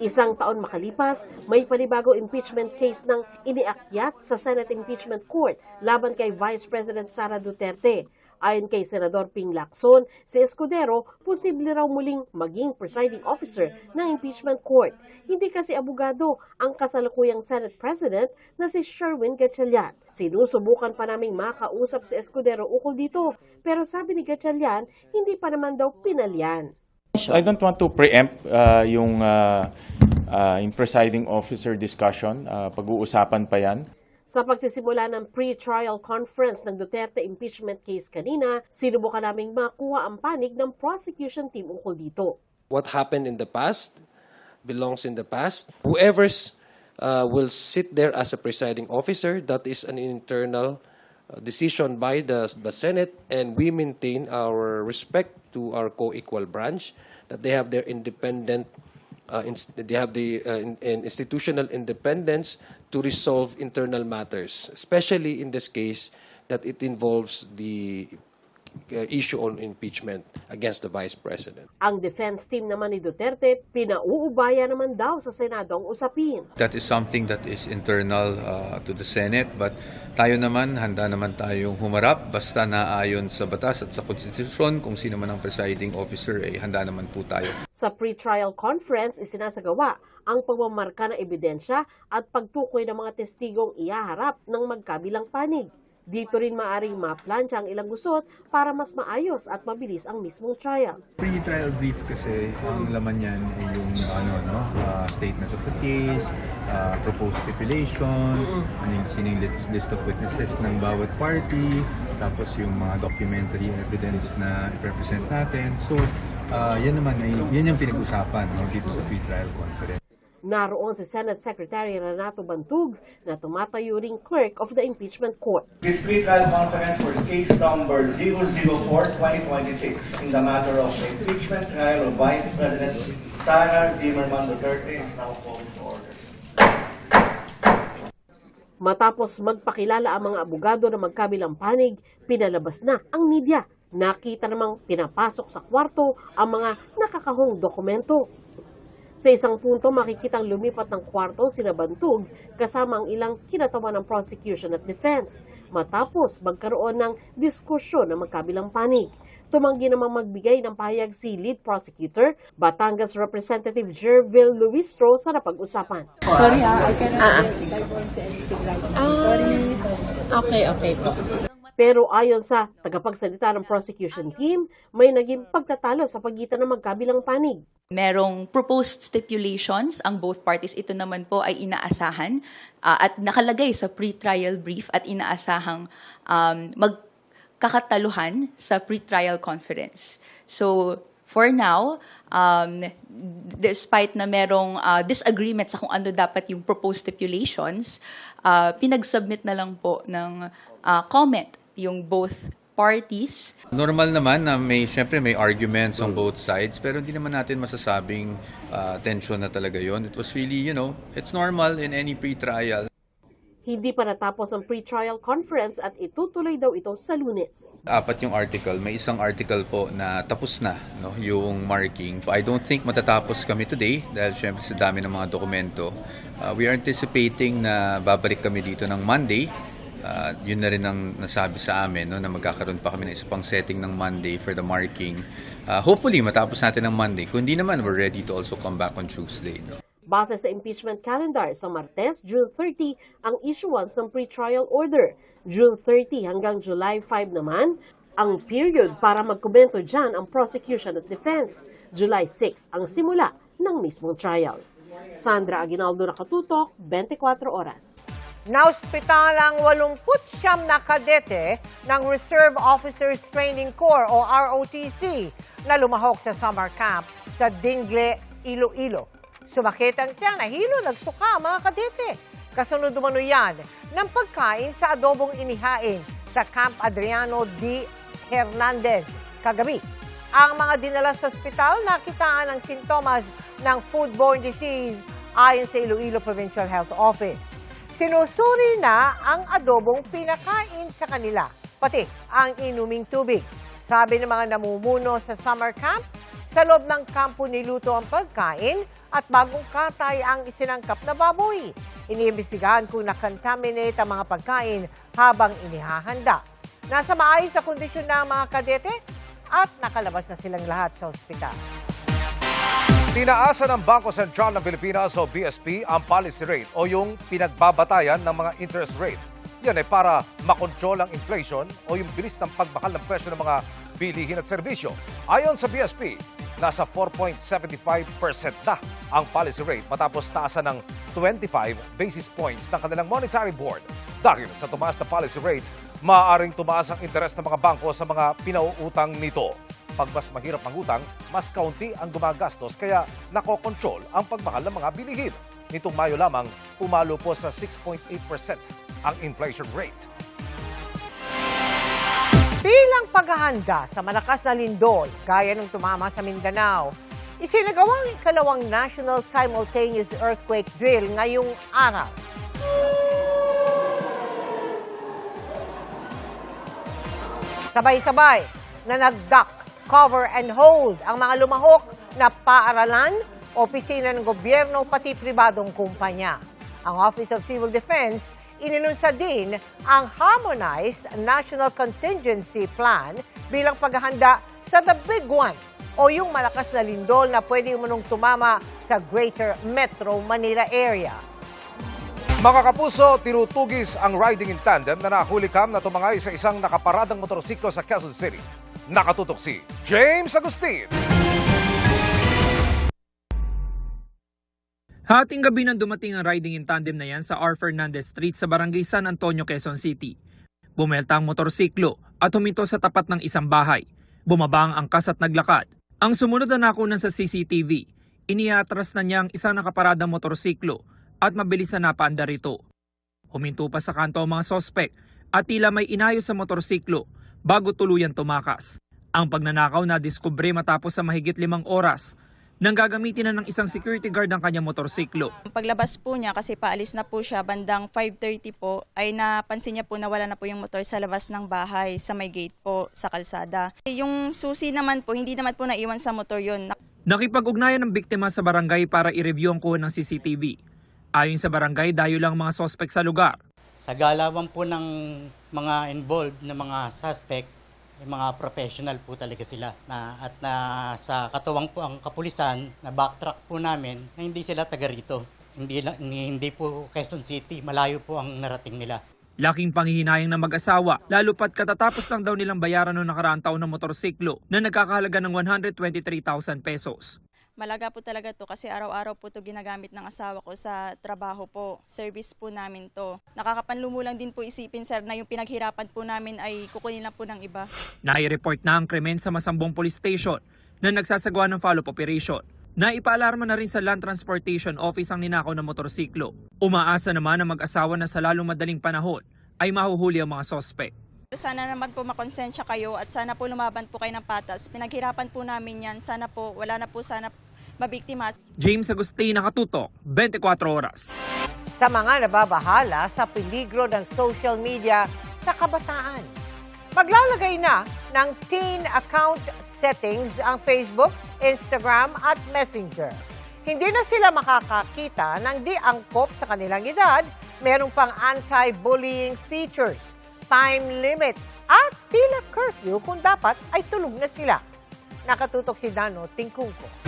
Isang taon makalipas, may panibagong impeachment case ng iniakyat sa Senate Impeachment Court laban kay Vice President Sara Duterte. Ayon kay Senador Ping Lacson, si Escudero posible raw muling maging presiding officer ng impeachment court. Hindi kasi abogado ang kasalukuyang Senate President na si Sherwin Gatchalian. Sinusubukan pa naming makausap si Escudero ukol dito, pero sabi ni Gatchalian, hindi pa naman daw pinalyan. I don't want to preempt yung presiding officer discussion. Pag-uusapan pa yan. Sa pagsisimula ng pre-trial conference ng Duterte impeachment case kanina, sinubukan naming makuha ang panig ng prosecution team ukol dito. What happened in the past belongs in the past. Whoever will sit there as a presiding officer, that is an internal decision by the Senate, and we maintain our respect to our co-equal branch, that they have their independent they have the institutional independence to resolve internal matters, especially in this case that it involves the issue on impeachment against the Vice President. Ang defense team naman ni Duterte, pinauubaya naman daw sa Senado ang usapin. That is something that is internal to the Senate, but tayo naman, handa naman tayong humarap basta naayon sa batas at sa konstitusyon. Kung sino man ang presiding officer, handa naman po tayo. Sa pre-trial conference, isinasagawa ang pagmamarka ng ebidensya at pagtukoy ng mga testigong ihaharap ng magkabilang panig. Dito rin maaring maplansya ang ilang gusot para mas maayos at mabilis ang mismong trial. Pre-trial brief kasi ang laman niyan ay yung statement of the case, proposed stipulations, sino yung list of witnesses ng bawat party, tapos yung mga documentary evidence na i-represent natin. So, yan naman ay yan yung pinag-usapan dito sa pre-trial conference. Naroon si Senate Secretary Renato Bantug na tumatayo ring clerk of the impeachment court. This pre-trial conference for case number 004-2026 in the matter of the impeachment trial of Vice President Sara Zimmerman Duterte is now called to order. Matapos magpakilala ang mga abogado na magkabilang panig, pinalabas na ang media. Nakita namang pinapasok sa kwarto ang mga nakakahong dokumento. Sa isang punto, makikitang lumipat ng kwarto sina Bantug kasama ang ilang kinatawan ng prosecution at defense. Matapos magkaroon ng diskusyon ng magkabilang panig. Tumanggi namang magbigay ng pahayag si lead prosecutor, Batangas Representative Jervil Luistro sa napag-usapan. Sorry, I cannot divulge anything right now. Sorry. Okay po. Pero ayon sa tagapagsalita ng prosecution team, may naging pagtatalo sa pagitan ng magkabilang panig. Merong proposed stipulations ang both parties. Ito naman po ay inaasahan at nakalagay sa pre-trial brief at inaasahang magkakataluhan sa pre-trial conference. So, for now, despite na merong disagreement sa kung ano dapat yung proposed stipulations, pinag-submit na lang po ng comment yung both parties. Normal naman na syempre may arguments on both sides, pero hindi naman natin masasabing tension na talaga yon. It was really, it's normal in any pre-trial. Hindi pa natapos ang pre-trial conference at itutuloy daw ito sa Lunes. 4 yung article. May isang article po na tapos na, yung marking. I don't think matatapos kami today dahil syempre sa dami ng mga dokumento. We are anticipating na babalik kami dito ng Monday. Yun na rin ang nasabi sa amin na magkakaroon pa kami ng isa pang setting ng Monday for the marking. Hopefully, matapos natin ng Monday. Kung hindi naman, we're ready to also come back on Tuesday. Base sa impeachment calendar, sa Martes, June 30, ang issuance ng pre-trial order. June 30 hanggang July 5 naman, ang period para magkomento dyan ang prosecution at defense. July 6 ang simula ng mismong trial. Sandra Aguinaldo, Nakatutok, 24 Oras. Naospital ang 89 na kadete ng Reserve Officers Training Corps o ROTC na lumahok sa summer camp sa Dingle, Iloilo. Sumakit ang tiyan, nahilo, nagsuka ang mga kadete. Kasunod umano yan ng pagkain sa adobong inihain sa Camp Adriano D. Hernandez kagabi. Ang mga dinala sa ospital nakitaan ng sintomas ng foodborne disease ayon sa Iloilo Provincial Health Office. Sinusuri na ang adobong pinakain sa kanila, pati ang inuming tubig. Sabi ng mga namumuno sa summer camp, sa loob ng kampo niluto ang pagkain at bagong katay ang isinangkap na baboy. Iniimbestigahan kung nakontaminate ang mga pagkain habang inihahanda. Nasa maayos sa kondisyon ng mga kadete at nakalabas na silang lahat sa ospital. Tinaasan ng Bangko Sentral ng Pilipinas o BSP ang policy rate o yung pinagbabatayan ng mga interest rate. Yan ay para makontrol ang inflation o yung bilis ng pagbakal ng presyo ng mga bilihin at serbisyo. Ayon sa BSP, nasa 4.75% na ang policy rate matapos taasan ng 25 basis points ng kanilang monetary board. Dahil sa tumaas na policy rate, maaaring tumaas ang interes ng mga bangko sa mga pinauutang nito. Pag mas mahirap ang utang, mas kaunti ang gumagastos kaya nakokontrol ang pagmahal ng mga bilihin. Nitong Mayo lamang, pumalo po sa 6.8% ang inflation rate. Bilang paghahanda sa malakas na lindol, gaya ng tumama sa Mindanao, isinagawa ang ikalawang National Simultaneous Earthquake Drill ngayong araw. Sabay-sabay, na nag-duck, cover and hold ang mga lumahok na paaralan, opisina ng gobyerno pati pribadong kumpanya. Ang Office of Civil Defense inilunsad din ang Harmonized National Contingency Plan bilang paghahanda sa The Big One o yung malakas na lindol na pwede umunong tumama sa Greater Metro Manila area. Mga kapuso, tinutugis ang riding in tandem na nahulikam na tumangay sa isang nakaparadang motorsiklo sa Quezon City. Nakatutok si James Agustin. Hating gabi nang dumating ang riding in tandem na yan sa R. Fernandez Street sa Barangay San Antonio, Quezon City. Bumelta ang motorsiklo at huminto sa tapat ng isang bahay. Bumaba ang angkas at naglakad. Ang sumunod na nakunan sa CCTV, iniatras na niya ang isang nakaparadang motorsiklo at mabilis na napaandar ito. Huminto pa sa kanto ang mga sospek at tila may inayos sa motorsiklo bago tuluyan tumakas. Ang pagnanakaw na diskubre matapos sa mahigit 5 oras nang gagamitin na ng isang security guard ang kanyang motorsiklo. Paglabas po niya kasi paalis na po siya bandang 5:30 po ay napansin niya po na wala na po yung motor sa labas ng bahay sa may gate po sa kalsada. Yung susi naman po hindi naman po naiwan sa motor yun. Nakipag-ugnayan ng biktima sa barangay para i-review ang kuha ng CCTV. Ayon sa barangay, dayo lang mga sospek sa lugar. Sa galawan po ng mga involved na mga suspect, mga professional po talaga sila at sa katuwang po ang kapulisan na backtrack po namin na hindi sila taga rito. Hindi po Quezon City, malayo po ang narating nila. Laking panghihinayang ng mag-asawa, lalo pat katatapos lang daw nilang bayaran noong nakaraang taon ng motorsiklo na nagkakahalaga ng 123,000 pesos. Malaga po talaga to kasi araw-araw po to ginagamit ng asawa ko sa trabaho po. Service po namin to. Nakakapanlumo lang din po isipin sir na yung pinaghirapan po namin ay kukunin lang po ng iba. Nai-report na ang krimen sa Masambong Police Station na nagsasagawa ng follow-up operation. Naipaalarma na rin sa Land Transportation Office ang ninakaw na motorsiklo. Umaasa naman ang mag-asawa na sa lalong madaling panahon ay mahuhuli ang mga sospek. Sana naman po makonsensya kayo at sana po lumaban po kayo ng patas. Pinaghirapan po namin yan. Sana po, wala na po sana mabiktima. James Agustin, Nakatutok, 24 oras. Sa mga nababahala sa peligro ng social media sa kabataan, maglalagay na ng teen account settings ang Facebook, Instagram at Messenger. Hindi na sila makakakita ng di angkop sa kanilang edad, merong pang anti-bullying features, time limit at tila curfew kung dapat ay tulog na sila. Nakatutok si Dano Tingkungko.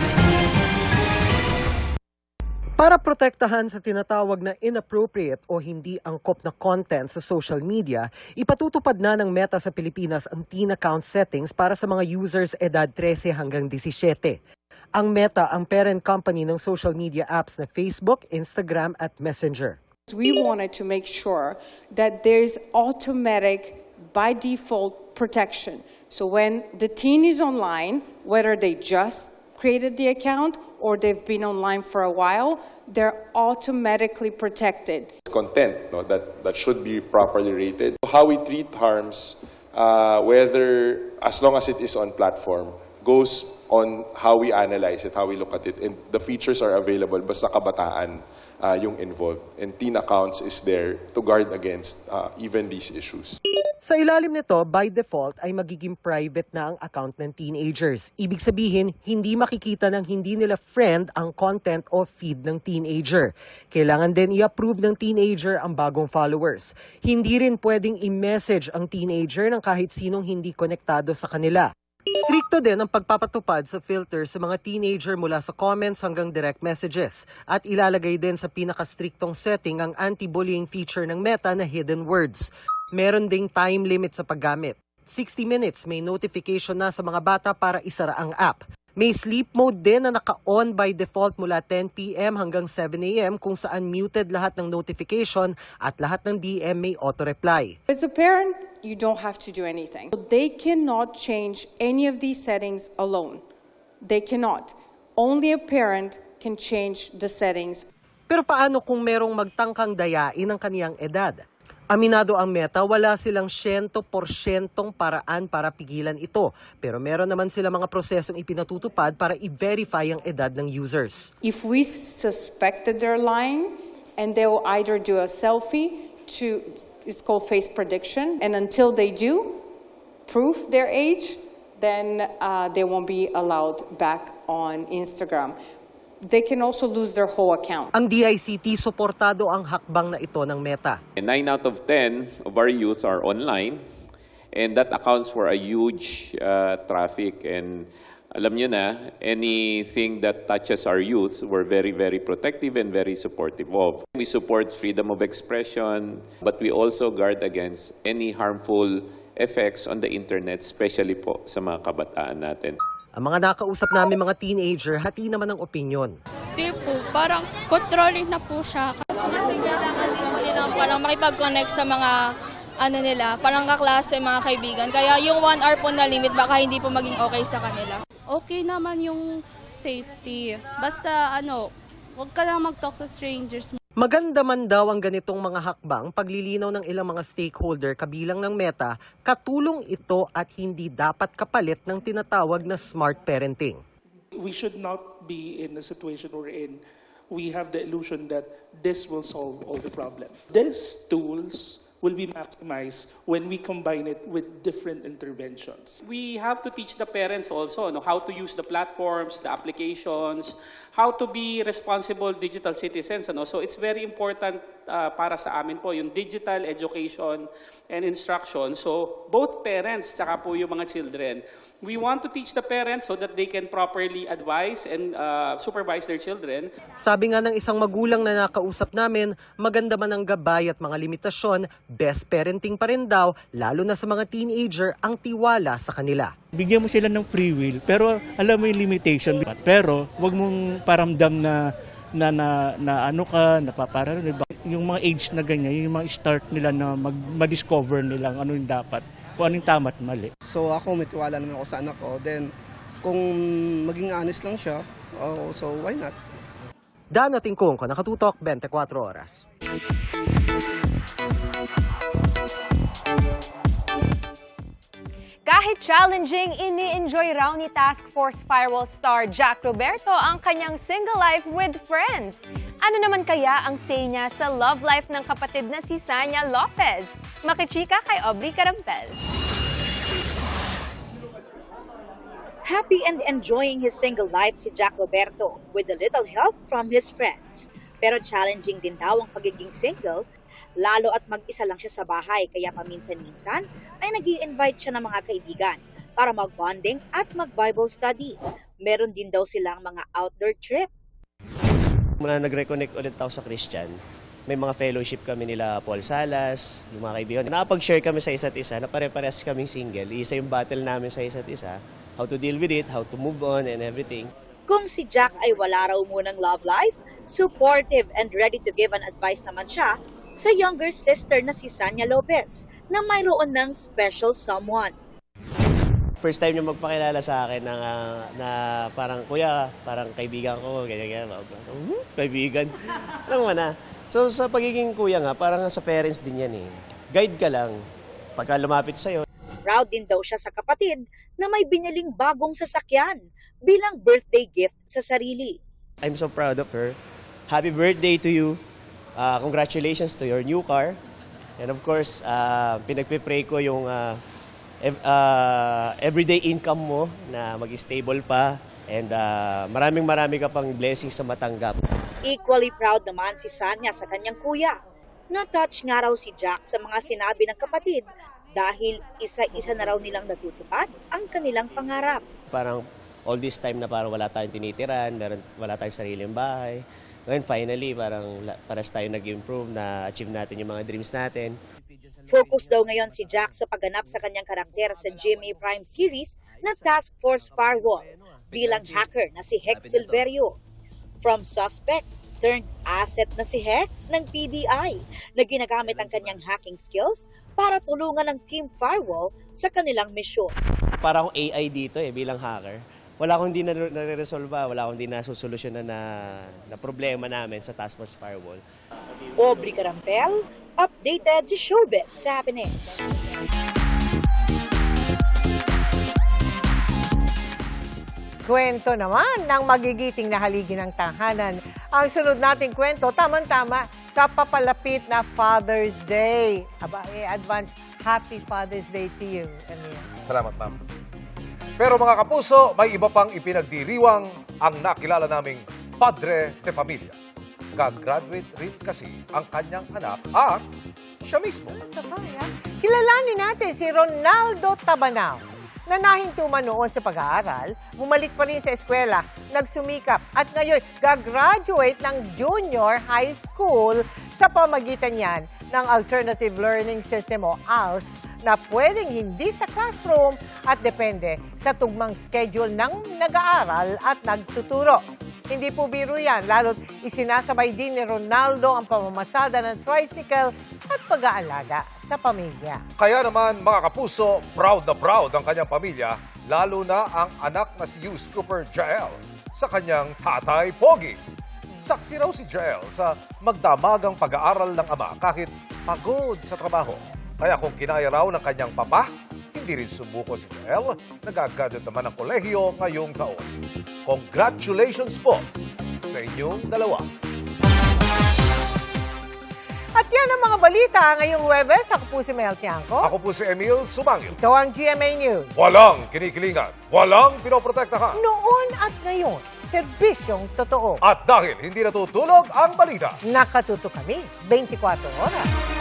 Para protektahan sa tinatawag na inappropriate o hindi angkop na content sa social media, ipatutupad na ng Meta sa Pilipinas ang teen account settings para sa mga users edad 13 hanggang 17. Ang Meta ang parent company ng social media apps na Facebook, Instagram at Messenger. We wanted to make sure that there's automatic, by default, protection. So when the teen is online, whether they just created the account or they've been online for a while, they're automatically protected. Content that should be properly rated. How we treat harms, whether as long as it is on platform, goes on how we analyze it, how we look at it. And the features are available basta kabataan yung involved. And teen accounts is there to guard against even these issues. Sa ilalim nito, by default ay magiging private na ang account ng teenagers. Ibig sabihin, hindi makikita ng hindi nila friend ang content o feed ng teenager. Kailangan din i-approve ng teenager ang bagong followers. Hindi rin pwedeng i-message ang teenager ng kahit sinong hindi konektado sa kanila. Stricto din ang pagpapatupad sa filter sa mga teenager mula sa comments hanggang direct messages. At ilalagay din sa pinaka-striktong setting ang anti-bullying feature ng Meta na hidden words. Meron ding time limit sa paggamit. 60 minutes may notification na sa mga bata para isara ang app. May sleep mode din na naka-on by default mula 10 p.m. hanggang 7 a.m. kung saan muted lahat ng notification at lahat ng DM may auto-reply. As a parent, you don't have to do anything. They cannot change any of these settings alone. They cannot. Only a parent can change the settings. Pero paano kung merong magtangkang dayain ang kaniyang edad? Aminado ang Meta, wala silang 100% paraan para pigilan ito. Pero meron naman sila mga prosesong ipinatutupad para i-verify ang edad ng users. If we suspected they're lying, and they will either do a selfie it's called face prediction, and until they do prove their age, then they won't be allowed back on Instagram. They can also lose their whole account. Ang DICT suportado ang hakbang na ito ng Meta. 9 out of 10 of our youth are online, and that accounts for a huge traffic. And alam nyo na, anything that touches our youth, we're very, very protective and very supportive of. We support freedom of expression, but we also guard against any harmful effects on the internet, especially po sa mga kabataan natin. Ang mga nakausap namin mga teenager, hati naman ang opinyon. Di po, parang controlling na po siya. Kasi kailangan din po nilang parang makipag-connect sa mga nila, parang kaklase, mga kaibigan. Kaya yung 1 hour po na limit, baka hindi po maging okay sa kanila. Okay naman yung safety. Basta huwag ka lang mag-talk sa strangers. Maganda man daw ang ganitong mga hakbang, paglilinaw ng ilang mga stakeholder kabilang ng Meta, katulong ito at hindi dapat kapalit ng tinatawag na smart parenting. We should not be in a situation wherein we have the illusion that this will solve all the problems. These tools will be maximized when we combine it with different interventions. We have to teach the parents also how to use the platforms, the applications, how to be responsible digital citizens. So it's very important para sa amin po yung digital education and instruction. So both parents tsaka po yung mga children, we want to teach the parents so that they can properly advise and supervise their children. Sabi nga ng isang magulang na nakausap namin, maganda man ang gabay at mga limitasyon, best parenting pa rin daw, lalo na sa mga teenager, ang tiwala sa kanila. Bigyan mo sila ng free will, pero alam mo yung limitation. Pero wag mong paramdam na yung mga age na ganyan, yung mga start nila na ma-discover nila ano yung dapat, kung anong tama at mali. So ako, may tiwala naman ako sa anak ko. Then, kung maging honest lang siya, so why not? Dano Tingkong, Nakatutok, 24 Oras. Kahit challenging, ini-enjoy raw ni Task Force Firewall star Jack Roberto ang kanyang single life with friends. Ano naman kaya ang say niya sa love life ng kapatid na si Sanya Lopez? Makichika kay Aubrey Carampel. Happy and enjoying his single life si Jack Roberto with a little help from his friends. Pero challenging din daw ang pagiging single, lalo at mag-isa lang siya sa bahay, kaya paminsan-minsan ay nag-i-invite siya ng mga kaibigan para mag-bonding at mag-Bible study. Meron din daw silang mga outdoor trip. Mula nag-reconnect ulit ako sa Christian, may mga fellowship kami nila Paul Salas, yung mga kaibigan. Nakapag-share kami sa isa't isa na pare-parehas kaming single. Isa yung battle namin sa isa't isa, how to deal with it, how to move on and everything. Kung si Jack ay wala raw munang love life, supportive and ready to give an advice naman siya sa younger sister na si Sanya Lopez na mayroon ng special someone. First time niya magpakilala sa akin na parang, kuya, parang kaibigan ko, ganyan. Kaibigan. Alam mo na. So sa pagiging kuya nga, parang sa parents din yan eh. Guide ka lang pagka lumapit sa'yo. Proud din daw siya sa kapatid na may biniling bagong sasakyan bilang birthday gift sa sarili. I'm so proud of her. Happy birthday to you. Congratulations to your new car. And of course, pinagpipray ko yung everyday income mo na mag-stable pa. And marami ka pang blessings sa matanggap. Equally proud naman si Sanya sa kanyang kuya. Na-touch nga raw si Jack sa mga sinabi ng kapatid dahil isa-isa na raw nilang natutupad ang kanilang pangarap. Parang all this time na parang wala tayong tinitiran, wala tayong sariling bahay. Ngayon finally, parang paras tayo nag-improve, na-achieve natin yung mga dreams natin. Focus daw ngayon si Jack sa pagganap sa kanyang karakter sa GMA Prime series na Task Force Firewall bilang hacker na si Hex Silverio. From suspect turned asset na si Hex ng PDI na ginagamit ang kanyang hacking skills para tulungan ang Team Firewall sa kanilang misyon. Para akong AI dito bilang hacker. Wala akong hindi nare-resolve, wala akong hindi nasusolusyonan na problema namin sa Task Force Firewall. Aubrey Carampel, updated sa Showbiz Happening. Kwento naman ng magigiting na haligi ng tahanan. Ang sunod nating kwento, tamang-tama sa papalapit na Father's Day. Aba, advance happy Father's Day to you. Salamat, ma'am. Pero mga kapuso, may iba pang ipinagdiriwang ang nakilala naming padre de familia. Gagraduate rin kasi ang kanyang anak at siya mismo. Sabay, ha? Kilalanin natin si Ronaldo Tabanao na nahintuman noon sa pag-aaral, bumalik pa rin sa eskwela, nagsumikap at ngayon gagraduate ng junior high school sa pamagitan niyan ng Alternative Learning System o ALS na pwedeng hindi sa classroom at depende sa tugmang schedule ng nag-aaral at nagtuturo. Hindi po biro yan, lalo't isinasabay din ni Ronaldo ang pamamasada ng tricycle at pag-aalaga sa pamilya. Kaya naman mga kapuso, proud na proud ang kanyang pamilya, lalo na ang anak na si Youth Cooper Jael sa kanyang tatay Pogi. Saksi raw si Jael sa magdamagang pag-aaral ng ama kahit pagod sa trabaho. Kaya kung kinaya raw ng kanyang papa, hindi rin sumuko si Jael, nagagraduate naman ng kolehiyo ngayong taon. Congratulations po sa inyong dalawa. At yan ang mga balita ngayong Huwebes. Ako po si Mel Tiangco. Ako po si Emil Sumangil. Ito ang GMA News. Walang kinikilingan, walang pinoprotektahan. Noon at ngayon, serbisyong totoo. At dahil hindi natutulog ang balita, Nakatuto kami 24 oras.